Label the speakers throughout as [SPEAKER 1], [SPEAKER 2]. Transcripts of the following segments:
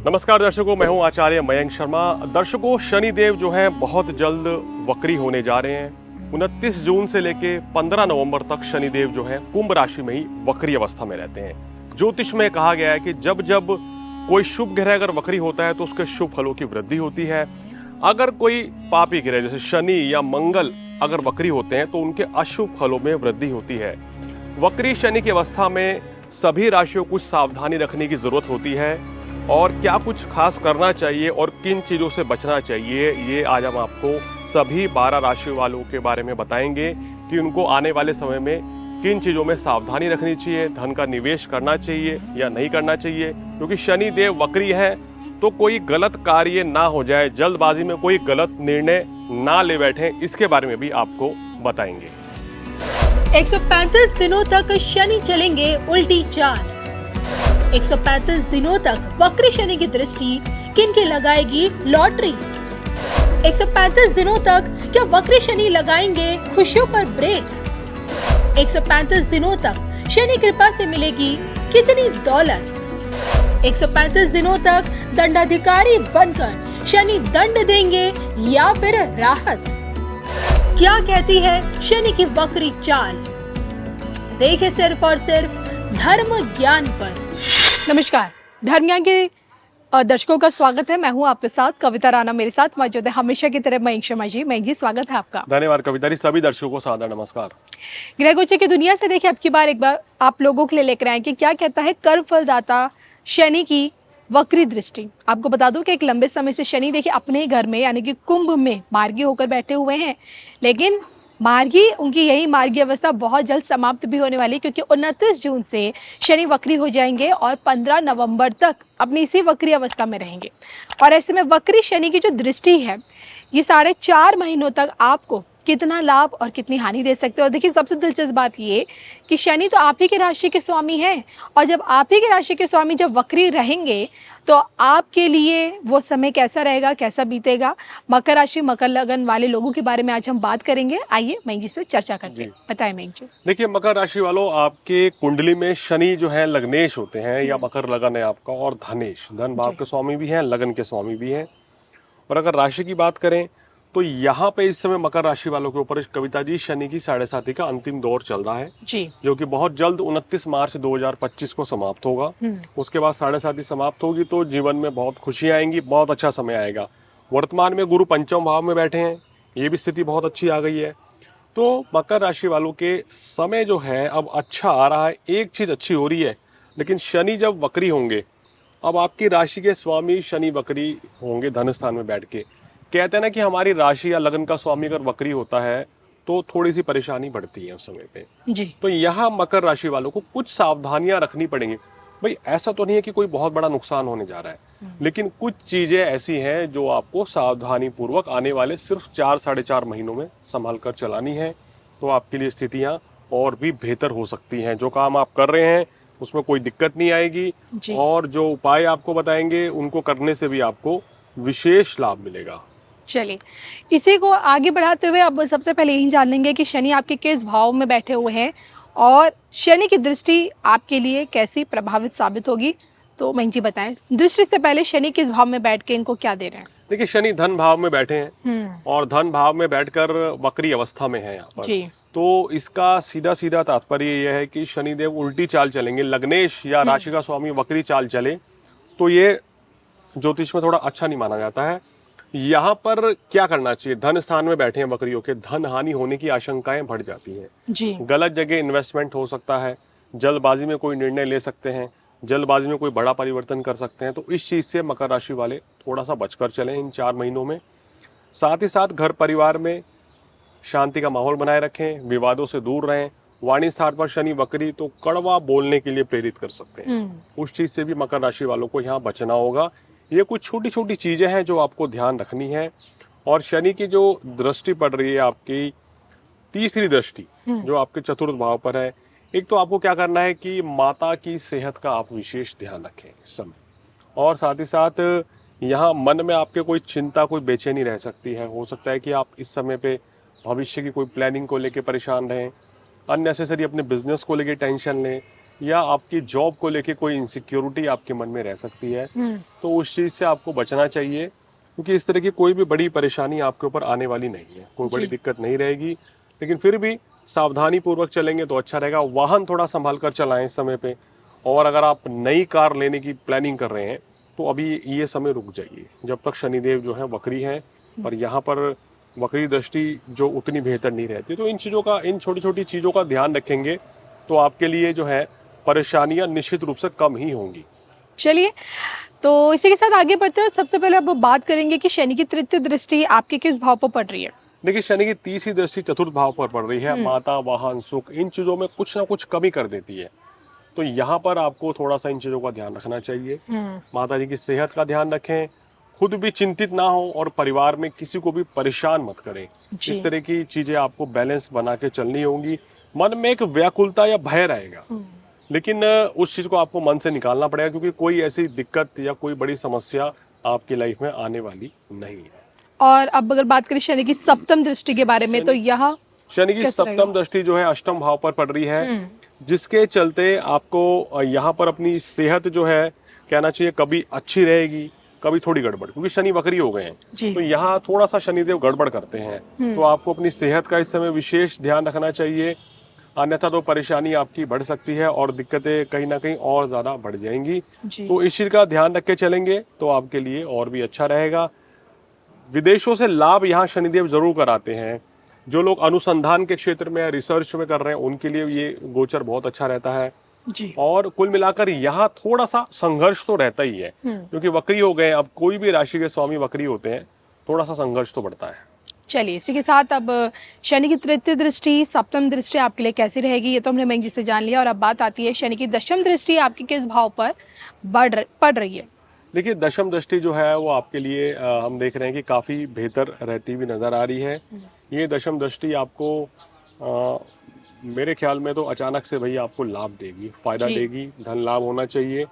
[SPEAKER 1] नमस्कार दर्शकों, मैं हूं आचार्य मयंक शर्मा। दर्शकों, शनिदेव जो हैं बहुत जल्द वक्री होने जा रहे हैं। 29 जून से लेके 15 नवंबर तक शनिदेव जो है कुंभ राशि में ही वक्री अवस्था में रहते हैं। ज्योतिष में कहा गया है कि जब जब कोई शुभ ग्रह अगर वक्री होता है तो उसके शुभ फलों की वृद्धि होती है। अगर कोई पापी ग्रह जैसे शनि या मंगल अगर वक्री होते हैं तो उनके अशुभ फलों में वृद्धि होती है। वक्री शनि की अवस्था में सभी राशियों को कुछ सावधानी रखने की जरूरत होती है और क्या कुछ खास करना चाहिए और किन चीज़ों से बचना चाहिए, ये आज हम आपको सभी 12 राशि वालों के बारे में बताएंगे कि उनको आने वाले समय में किन चीज़ों में सावधानी रखनी चाहिए, धन का निवेश करना चाहिए या नहीं करना चाहिए। क्योंकि शनि देव वक्री है तो कोई गलत कार्य ना हो जाए, जल्दबाजी में कोई गलत निर्णय ना ले बैठे, इसके बारे में भी आपको बताएंगे।
[SPEAKER 2] 135 दिनों तक शनि चलेंगे उल्टी चाल। 135 दिनों तक वक्री शनि की दृष्टि किन की लगाएगी लॉटरी। 135 दिनों तक क्या वक्री शनि लगाएंगे खुशियों पर ब्रेक। 135 दिनों तक शनि कृपा से मिलेगी कितनी दौलत। 135 दिनों तक दंडाधिकारी बनकर शनि दंड देंगे या फिर राहत। क्या कहती है शनि की वक्री चाल, देखे सिर्फ और सिर्फ धर्म ज्ञान पर। नमस्कार, धर्म ज्ञान के दर्शकों का स्वागत है। मैं हूं आपके साथ कविता राणा, मेरे साथ मौजूद है हमेशा की तरह मयंक शर्मा जी। मयंक जी, स्वागत है आपका।
[SPEAKER 1] धन्यवाद कविता जी। सभी दर्शकों को सादर नमस्कार।
[SPEAKER 2] ग्रह गोचर की दुनिया से देखिए, अब की बार एक बार आप लोगों के लिए लेकर आए कि क्या कहता है कर्म फलदाता शनि की वक्री दृष्टि। आपको बता दूं कि एक लंबे समय से शनि देखिए अपने घर में यानी कि कुंभ में मार्गी होकर बैठे हुए हैं, लेकिन मार्गी उनकी यही मार्गी अवस्था बहुत जल्द समाप्त भी होने वाली, क्योंकि 29 जून से शनि वक्री हो जाएंगे और 15 नवंबर तक अपनी इसी वक्री अवस्था में रहेंगे। और ऐसे में वक्री शनि की जो दृष्टि है ये 4.5 महीनों तक आपको कितना लाभ और कितनी हानि दे सकते हो। और देखिए, सबसे दिलचस्प बात ये कि शनि तो आप ही के राशि के स्वामी हैं, और जब आप ही के राशि के स्वामी जब वक्री रहेंगे तो आपके लिए वो समय कैसा रहेगा, कैसा बीतेगा। मकर राशि मकर लगन वाले लोगों के बारे में आज हम बात करेंगे। आइए मयंक जी से चर्चा करते हैं। बताएं मयंक जी।
[SPEAKER 1] देखिए, मकर राशि वालों, आपके कुंडली में शनि जो है लग्नेश होते हैं या मकर लगन है आपका, और धनेश धन भाव के स्वामी भी हैं, लगन के स्वामी भी हैं। और अगर राशि की बात करें तो यहाँ पे इस समय मकर राशि वालों के ऊपर कविता जी शनि की 7.5 का अंतिम दौर चल रहा है
[SPEAKER 2] जी,
[SPEAKER 1] जो कि बहुत जल्द 29 मार्च 2025 को समाप्त होगा। उसके बाद 7.5 समाप्त होगी तो जीवन में बहुत खुशियां आएंगी, बहुत अच्छा समय आएगा। वर्तमान में गुरु पंचम भाव में बैठे हैं, ये भी स्थिति बहुत अच्छी आ गई है। तो मकर राशि वालों के समय जो है अब अच्छा आ रहा है। एक चीज अच्छी हो रही है, लेकिन शनि जब वक्री होंगे, अब आपकी राशि के स्वामी शनि वक्री होंगे धन स्थान में बैठ के। कहते हैं ना कि हमारी राशि या लगन का स्वामी अगर वक्री होता है तो थोड़ी सी परेशानी बढ़ती है उस समय पे
[SPEAKER 2] जी।
[SPEAKER 1] तो यहाँ मकर राशि वालों को कुछ सावधानियां रखनी पड़ेंगी। भाई, ऐसा तो नहीं है कि कोई बहुत बड़ा नुकसान होने जा रहा है, लेकिन कुछ चीजें ऐसी हैं जो आपको सावधानी पूर्वक आने वाले सिर्फ 4-4.5 महीनों में संभाल कर चलानी है। तो आपके लिए स्थितियां और भी बेहतर हो सकती हैं। जो काम आप कर रहे हैं उसमें कोई दिक्कत नहीं आएगी, और जो उपाय आपको बताएंगे उनको करने से भी आपको विशेष लाभ मिलेगा।
[SPEAKER 2] चलिए, इसी को आगे बढ़ाते हुए अब सबसे पहले यही जान लेंगे कि शनि आपके किस भाव में बैठे हुए हैं और शनि की दृष्टि आपके लिए कैसी प्रभावित साबित होगी। तो मयंक जी बताएं, दृष्टि से पहले शनि किस भाव में बैठ के इनको क्या दे रहे हैं।
[SPEAKER 1] देखिए, शनि धन भाव में बैठे हैं और धन भाव में बैठकर वक्री अवस्था में है यहाँ पर
[SPEAKER 2] जी।
[SPEAKER 1] तो इसका सीधा सीधा तात्पर्य यह है कि शनिदेव उल्टी चाल चलेंगे। लग्नेश या राशि का स्वामी वक्री चाल चले तो ये ज्योतिष में थोड़ा अच्छा नहीं माना जाता है। यहाँ पर क्या करना चाहिए, धन स्थान में बैठे हैं वक्रियों के, धन हानि होने की आशंकाएं बढ़ जाती हैं
[SPEAKER 2] जी।
[SPEAKER 1] गलत जगह इन्वेस्टमेंट हो सकता है, जल्दबाजी में कोई निर्णय ले सकते हैं, जल्दबाजी में कोई बड़ा परिवर्तन कर सकते हैं। तो इस चीज से मकर राशि वाले थोड़ा सा बचकर चलें इन 4 महीनों में। साथ ही साथ घर परिवार में शांति का माहौल बनाए रखें, विवादों से दूर रहें। वाणी स्थान पर शनि वक्री तो कड़वा बोलने के लिए प्रेरित कर सकते हैं, उस चीज से भी मकर राशि वालों को यहाँ बचना होगा। ये कुछ छोटी छोटी चीजें हैं जो आपको ध्यान रखनी है। और शनि की जो दृष्टि पड़ रही है, आपकी तीसरी दृष्टि जो आपके चतुर्थ भाव पर है, एक तो आपको क्या करना है कि माता की सेहत का आप विशेष ध्यान रखें इस समय। और साथ ही साथ यहाँ मन में आपके कोई चिंता, कोई बेचैनी रह सकती है। हो सकता है कि आप इस समय पे भविष्य की कोई प्लानिंग को लेके परेशान रहें, अननेसेसरी अपने बिजनेस को लेके टेंशन लें, या आपकी जॉब को लेके कोई इनसिक्योरिटी आपके मन में रह सकती है, तो उस चीज़ से आपको बचना चाहिए, क्योंकि इस तरह की कोई भी बड़ी परेशानी आपके ऊपर आने वाली नहीं है, कोई बड़ी
[SPEAKER 2] जी।
[SPEAKER 1] दिक्कत नहीं रहेगी। लेकिन फिर भी सावधानी पूर्वक चलेंगे तो अच्छा रहेगा। वाहन थोड़ा संभाल कर चलाएं इस समय पे। और अगर आप नई कार लेने की प्लानिंग कर रहे हैं तो अभी ये समय रुक जाइए, जब तक शनिदेव जो है वक्री हैं और यहाँ पर वक्री दृष्टि जो उतनी बेहतर नहीं रहती। तो इन चीज़ों का, इन छोटी छोटी चीज़ों का ध्यान रखेंगे तो आपके लिए जो है परेशानियां निश्चित रूप से कम ही होंगी।
[SPEAKER 2] चलिए, तो इसी के साथ आगे बढ़ते हैं। सबसे पहले अब बात करेंगे कि शनि की तृतीय दृष्टि आपके किस भाव पर पड़ रही है।
[SPEAKER 1] देखिए, शनि की तीसरी दृष्टि चतुर्थ भाव पर पड़ रही है। माता, वाहन, सुख, इन चीजों में कुछ ना कुछ कमी कर देती है। तो यहाँ पर आपको थोड़ा सा इन चीजों का ध्यान रखना चाहिए। माता जी की सेहत का ध्यान रखें, खुद भी चिंतित ना हो और परिवार में किसी को भी परेशान मत करें।
[SPEAKER 2] जी।
[SPEAKER 1] इस तरह की चीजें आपको बैलेंस बना के चलनी होंगी। मन में एक व्याकुलता या भय रहेगा, लेकिन उस चीज को आपको मन से निकालना पड़ेगा, क्योंकि कोई ऐसी दिक्कत या कोई बड़ी समस्या आपकी लाइफ में आने वाली नहीं है।
[SPEAKER 2] और अब अगर बात करें शनि की सप्तम दृष्टि के बारे में, तो यह
[SPEAKER 1] शनि की
[SPEAKER 2] कैसा रहेगा?
[SPEAKER 1] सप्तम दृष्टि जो है अष्टम भाव पर पड़ रही है, जिसके चलते आपको यहाँ पर अपनी सेहत जो है, कहना चाहिए, कभी अच्छी रहेगी, कभी थोड़ी गड़बड़, क्योंकि शनि वक्री हो गए हैं।
[SPEAKER 2] जी।
[SPEAKER 1] तो यहाँ थोड़ा सा शनिदेव गड़बड़ करते हैं। तो आपको अपनी सेहत का इस समय विशेष ध्यान रखना चाहिए, अन्यथा तो परेशानी आपकी बढ़ सकती है और दिक्कतें कहीं ना कहीं और ज्यादा बढ़ जाएंगी।
[SPEAKER 2] जी।
[SPEAKER 1] तो इस चीज का ध्यान रख के चलेंगे तो आपके लिए और भी अच्छा रहेगा। विदेशों से लाभ यहाँ शनिदेव जरूर कराते हैं। जो लोग अनुसंधान के क्षेत्र में, रिसर्च में कर रहे हैं, उनके लिए ये गोचर बहुत अच्छा रहता है।
[SPEAKER 2] जी।
[SPEAKER 1] और कुल मिलाकर यहाँ थोड़ा सा संघर्ष तो रहता ही है, क्योंकि वक्री हो गए। अब कोई भी राशि के स्वामी वक्री होते हैं, थोड़ा सा संघर्ष तो बढ़ता है।
[SPEAKER 2] चलिए, इसी के साथ अब शनि की तृतीय दृष्टि, सप्तम दृष्टि आपके लिए कैसी रहेगी, ये तो हमने मैंग जी से जान लिया। और अब बात आती है शनि की दशम दृष्टि आपकी किस भाव पर पड़ रही है।
[SPEAKER 1] देखिए, दशम दृष्टि जो है वो आपके लिए हम देख रहे हैं कि काफ़ी बेहतर रहती हुई नज़र आ रही है। ये दशम दृष्टि आपको मेरे ख्याल में तो अचानक से भई आपको लाभ देगी, फ़ायदा
[SPEAKER 2] जी।
[SPEAKER 1] देगी, धन लाभ होना चाहिए।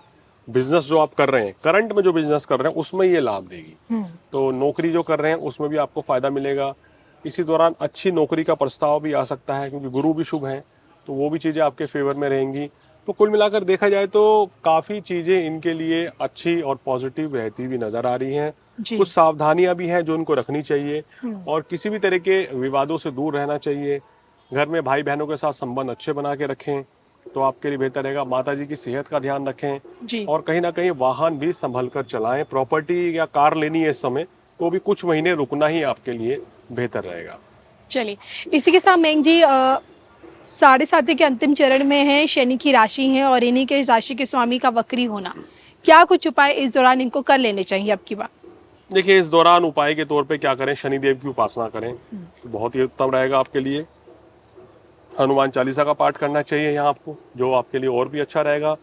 [SPEAKER 1] बिजनेस जो आप कर रहे हैं, करंट में जो बिजनेस कर रहे हैं, उसमें ये लाभ देगी। तो नौकरी जो कर रहे हैं उसमें भी आपको फ़ायदा मिलेगा। इसी दौरान अच्छी नौकरी का प्रस्ताव भी आ सकता है, क्योंकि गुरु भी शुभ हैं, तो वो भी चीज़ें आपके फेवर में रहेंगी। तो कुल मिलाकर देखा जाए तो काफ़ी चीज़ें इनके लिए अच्छी और पॉजिटिव रहती हुई नज़र आ रही हैं।
[SPEAKER 2] जी।
[SPEAKER 1] कुछ सावधानियां भी हैं जो इनको रखनी चाहिए, और किसी भी तरह के विवादों से दूर रहना चाहिए। घर में भाई बहनों के साथ संबंध अच्छे बना के रखें तो आपके लिए बेहतर रहेगा। माता जी की सेहत का ध्यान रखें,
[SPEAKER 2] जी।
[SPEAKER 1] और कहीं ना कहीं वाहन भी संभल कर चलाएं। प्रॉपर्टी या कार लेनी है इस समय, तो भी कुछ महीने रुकना ही आपके लिए बेहतर रहेगा।
[SPEAKER 2] चलिए, इसी के साथ मैंग जी, साढ़े साथी के अंतिम चरण में है, शनि की राशि है और इन्हीं के राशि के स्वामी का वक्री होना, क्या कुछ उपाय इस दौरान इनको कर लेने चाहिए आपकी बात।
[SPEAKER 1] देखिए, इस दौरान उपाय के तौर पे क्या करें, शनिदेव की उपासना करें, बहुत ही उत्तम रहेगा आपके लिए। हनुमान चालीसा का पाठ करना चाहिए यहाँ आपको, जो आपके लिए और भी अच्छा रहेगा।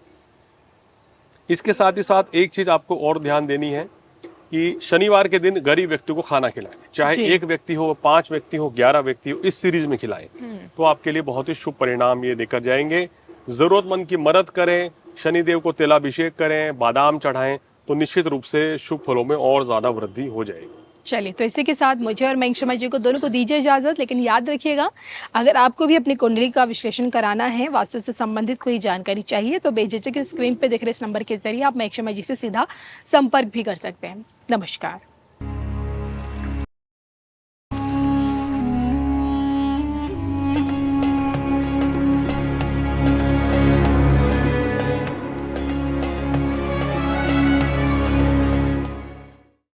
[SPEAKER 1] इसके साथ ही साथ एक चीज आपको और ध्यान देनी है कि शनिवार के दिन गरीब व्यक्ति को खाना खिलाएं, चाहे
[SPEAKER 2] जी।
[SPEAKER 1] एक व्यक्ति हो, 5 व्यक्ति हो, 11 व्यक्ति हो, इस सीरीज में खिलाएं, तो आपके लिए बहुत ही शुभ परिणाम ये देकर जाएंगे। जरूरतमंद की मदद करें, शनिदेव को तिलाभिषेक करें, बादाम चढ़ाएं, तो निश्चित रूप से शुभ फलों में और ज्यादा वृद्धि हो जाएगी।
[SPEAKER 2] चलिए, तो इसी के साथ मुझे और मैंग शर्मा जी को दोनों को दीजिए इजाजत। लेकिन याद रखिएगा, अगर आपको भी अपनी कुंडली का विश्लेषण कराना है, वास्तु से संबंधित कोई जानकारी चाहिए, तो बेझिझक स्क्रीन पे दिख रहे इस नंबर के जरिए आप मैंग शर्मा जी से सीधा संपर्क भी कर सकते हैं। नमस्कार।